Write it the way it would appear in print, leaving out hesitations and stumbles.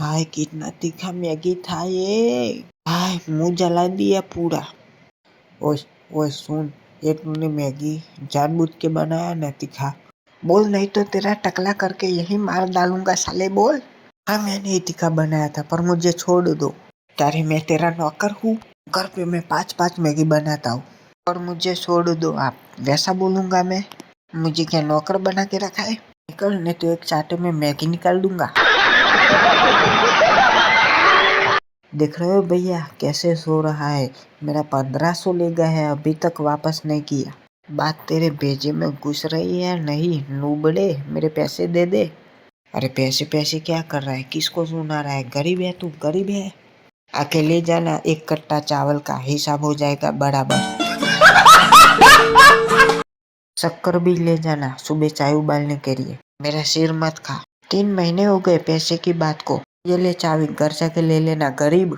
हाय कितना तीखा मैगी था ये। हाय मुंह जला दिया पूरा। ओए ओए सुन, ये तूने मैगी जानबूझ के बनाया ना तीखा? बोल नहीं तो तेरा टकला करके यही मार डालूंगा साले, बोल। हाँ मैंने ही तीखा बनाया था, पर मुझे छोड़ दो। अरे मैं तेरा नौकर हूँ, घर पे मैं 5-5 मैगी बनाता हूँ, और मुझे छोड़ दो आप। वैसा बोलूंगा मैं? मुझे क्या नौकर बना के रखा है? निकल, नहीं तो एक चाटे में मैगी निकाल दूंगा। देख रहे हो भैया कैसे सो रहा है? मेरा 1500 ले गया है, अभी तक वापस नहीं किया। बात तेरे भेजे में घुस रही है नहीं नूबड़े, मेरे पैसे दे दे। अरे पैसे पैसे क्या कर रहा है, किसको सुना रहा है? गरीब है तू, गरीब है। आके ले जाना, एक कट्टा चावल का हिसाब हो जाएगा बराबर। शक्कर भी ले जाना सुबह चाय उबालने के लिए। मेरा सिर मत खा, 3 महीने हो गए पैसे की बात को। ये ले चाबी, घर जाके ले लेना गरीब।